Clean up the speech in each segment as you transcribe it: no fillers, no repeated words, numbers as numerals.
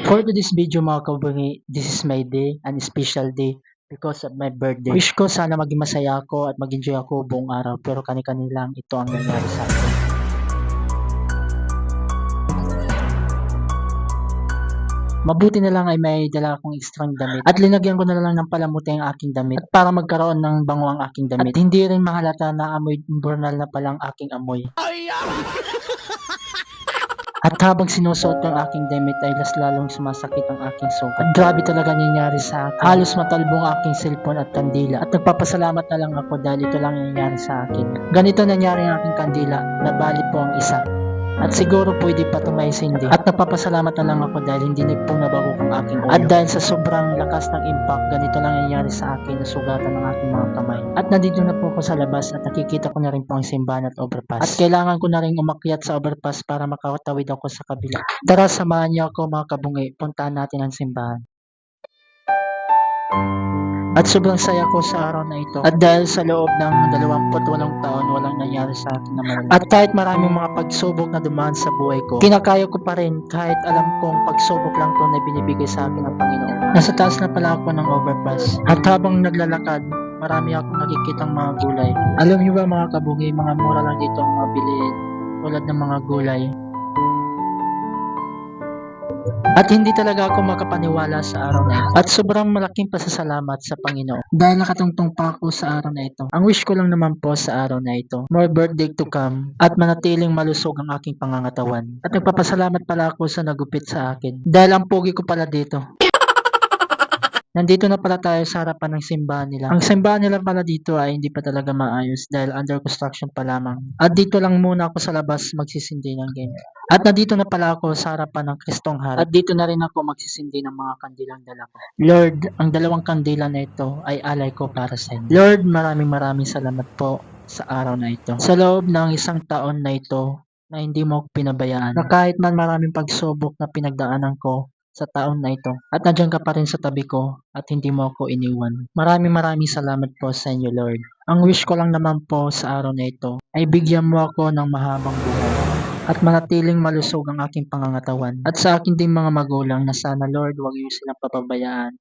For today's video mga kabungi, this is my day, an special day because of my birthday. Wish ko sana maging masaya ako at mag-enjoy ako buong araw pero kani-kani lang ito ang nangyari sa akin. Mabuti na lang ay may dala akong ekstrang damit at linagyan ko na lang ng palamuti ang aking damit at para magkaroon ng bango ang aking damit at hindi rin mahalata na amoy burnal na palang aking amoy. At habang sinusuot ang aking damit ay mas lalong sumasakit ang aking sugat. At grabe talaga nangyari sa akin. Halos matalbong aking cellphone at kandila. At nagpapasalamat na lang ako dahil ito lang nangyari sa akin. Ganito nangyari ang aking kandila, nabali po ang isa. At siguro pwede pa ito maisindi. At nagpapasalamat na lang ako dahil hindi na po nabago ang aking ulo. At dahil sa sobrang lakas ng impact, ganito lang nangyari sa akin, nasugatan ng aking mga kamay. At nandito na po ako sa labas at nakikita ko na rin po ang simbahan at overpass. At kailangan ko na rin umakyat sa overpass para makatawid ako sa kabila. Tara, samahan niyo ako mga kabungi, puntahan natin ang simbahan. At sobrang saya ko sa araw na ito. At dahil sa loob ng 28 taon, walang nangyari sa akin na malala. At kahit maraming mga pagsubok na dumaan sa buhay ko, kinakaya ko pa rin kahit alam kong pagsubok lang to na binibigay sa akin ng Panginoon. Nasa taas na pala ako ng overpass. At habang naglalakad, marami akong nakikitang mga gulay. Alam niyo ba mga kabungi, mga mura lang dito ang mga bilihin tulad ng mga gulay. At hindi talaga ako makapaniwala sa araw na ito. At sobrang malaking pasasalamat sa Panginoon dahil nakatungtong pa ako sa araw na ito. Ang wish ko lang naman po sa araw na ito, more birthday to come at manatiling malusog ang aking pangangatawan. At nagpapasalamat pala ako sa nagupit sa akin dahil ang pogi ko pala dito. Nandito na pala tayo sa harapan ng simbahan nila. Ang simbahan nila pala dito ay hindi pa talaga maayos dahil under construction pa lamang. At dito lang muna ako sa labas magsisindi ng ganyan. At nandito na pala ako sa harapan ng Kristong Harap. At dito na rin ako magsisindi ng mga kandilang dala ko. Lord, ang dalawang kandila na ito ay alay ko para sa inyo. Lord, maraming salamat po sa araw na ito. Sa loob ng isang taon na ito na hindi mo ako pinabayaan. Na kahit man maraming pagsubok na pinagdaanan ko sa taon na ito. At nandiyan ka pa rin sa tabi ko at hindi mo ako iniwan. Maraming salamat po sa inyo, Lord. Ang wish ko lang naman po sa araw na ito ay bigyan mo ako ng mahabang buhay at manatiling malusog ang aking pangangatawan. At sa akin ding mga magulang na sana, Lord, huwag niyo silang papabayaan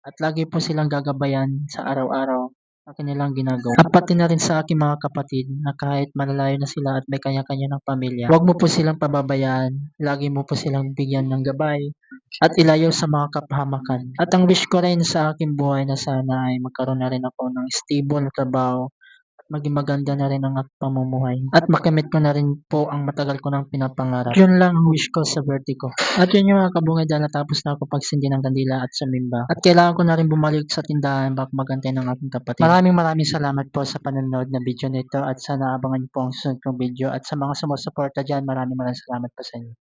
at lagi po silang gagabayan sa araw-araw na kanilang ginagawa. At pati na rin sa aking mga kapatid na kahit malalayo na sila at may kanya-kanya ng pamilya, huwag mo po silang pababayaan. Lagi mo po silang bigyan ng gabay at ilayo sa mga kapahamakan. At ang wish ko rin sa aking buhay na sana ay magkaroon na rin ako ng stable na trabaho at maging maganda na rin ang aking pamumuhay. At makamit ko na rin po ang matagal ko ng pinapangarap. Yun lang ang wish ko sa birthday ko. At yun yung mga kabungay dahil natapos na ako pagsindi ng kandila at sumimba. At kailangan ko na rin bumalik sa tindahan baka magantay ng aking kapatid. Maraming salamat po sa panonood na video nito at sana abangan niyo po ang susunod kong video. At sa mga sumusuporta dyan, maraming salamat po sa inyo.